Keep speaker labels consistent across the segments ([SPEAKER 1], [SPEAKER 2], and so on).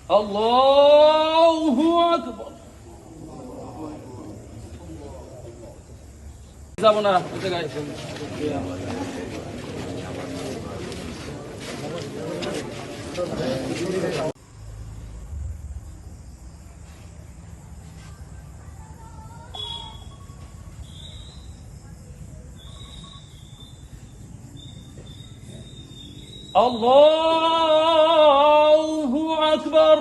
[SPEAKER 1] আল্লাহু আকবার। যাব না ওই জায়গায়। আল্লাহু আকবার।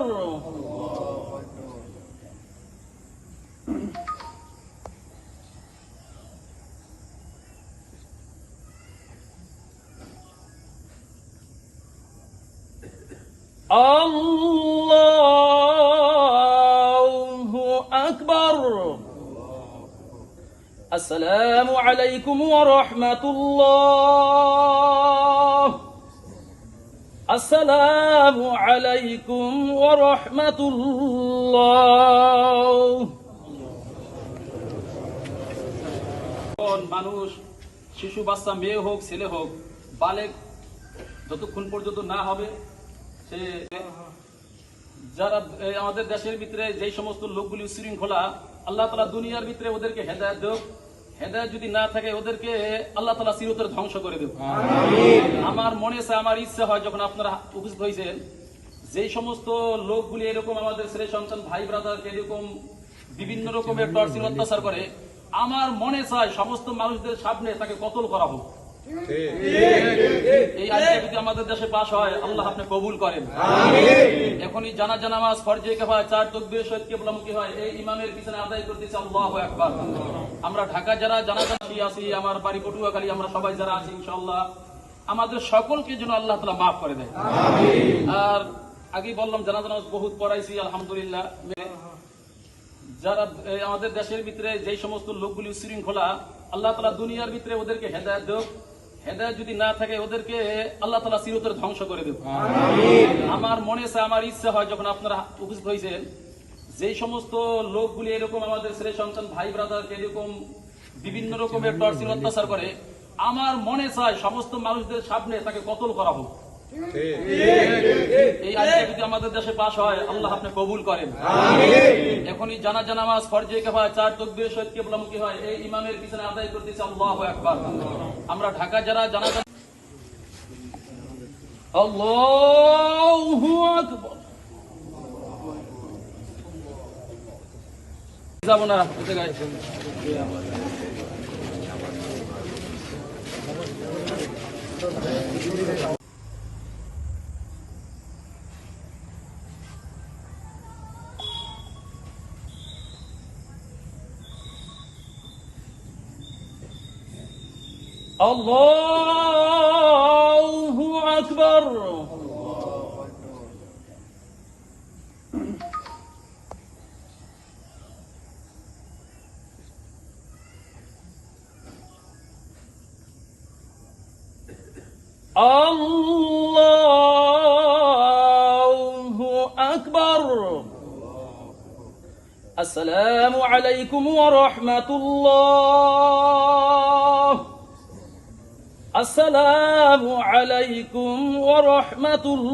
[SPEAKER 1] আল্লাহু আকবার। আসসালামু আলাইকুম ওয়া রাহমাতুল্লাহ। আসসালামু আলাইকুম ওয়া রাহমাতুল্লাহ। মানুষ, শিশু বাচ্চা, মেয়ে হোক ছেলে হোক, বালেগ যতক্ষণ পর্যন্ত না হবে, সে যারা আমাদের দেশের ভিতরে যে সমস্ত লোকগুলি উশৃঙ্খলা, আল্লাহ তাআলা দুনিয়ার ভিতরে ওদেরকে হেদায়েত দেব। হেদায়েত যদি না থাকে ওদেরকে আল্লাহ তাআলা চিরতরে ধ্বংস করে দেব। আমার মনে চায়, আমার ইচ্ছা হয়, যখন আপনারা উপস্থিত হয়েছেন, যে সমস্ত লোকগুলি এরকম আমাদের ছেলে সন্তান ভাই ব্রাদারকে এরকম বিভিন্ন রকমের টর্চার অত্যাচার করে, আমার মনে চায় সমস্ত মানুষদের সামনে তাকে কতল করা হোক। এই আইনটা যদি আমাদের দেশে পাশ হয়, আল্লাহ আপনি কবুল করেন। এখনই জানাজা নামাজ ফরজে কিফায়া 4 তাকবীর সহিত কিবলামুখী হয়, এই ইমামের পিছনে আদায় করতেছি আল্লাহু আকবার। আমরা ঢাকা যারা জানাজা আছি, আমার বাড়ি পটুয়াখালী, আমরা সবাই যারা আছি, ইনশাআল্লাহ আমাদের সকলকে যেন আল্লাহ তাআলা মাফ করে দেয়। আর আগে বললাম জানাজা নামাজ বহুত পড়াইছি আলহামদুলিল্লাহ। যারা আমাদের দেশের ভিতরে যে সমস্ত লোকগুলি উশৃঙ্খলা, আল্লাহ তাআলা দুনিয়ার ভিতরে ওদেরকে হেদায়েত দেব। হেদায়েত যদি না থাকে ওদেরকে আল্লাহ তাআলা চিরতরে ধ্বংস করে দেব। আমার মনে চায়, আমার ইচ্ছা হয়, যখন আপনারা উপস্থিত হয়েছেন, যে সমস্ত লোকগুলি এরকম আমাদের ছেলে সন্তান ভাই ব্রাদারকে এরকম বিভিন্ন রকমের টর্চার অত্যাচার করে, আমার মনে চায় সমস্ত মানুষদের সামনে তাকে কতল করা হোক। এই আইনটা যদি আমাদের দেশে পাশ হয়, আল্লাহ আপনি কবুল করেন। এখনই জানাজা নামাজ ফরজে কিফায়া 4 তাকবীর সহিত কিবলামুখী হয়, এই ইমামের পিছনে আদায় করতেছি আল্লাহু আকবার। আমরা ঢাকা যারা জানাজা আল্লাহু আকবার। যাব না ওই জায়গায়। আল্লাহু আকবার। আল্লাহু আকবার। আসসালামু আলাইকুম ওয়া রাহমাতুল্লাহ। আসসালামু আলাইকুম ওয়া রাহমাতুল্লাহ।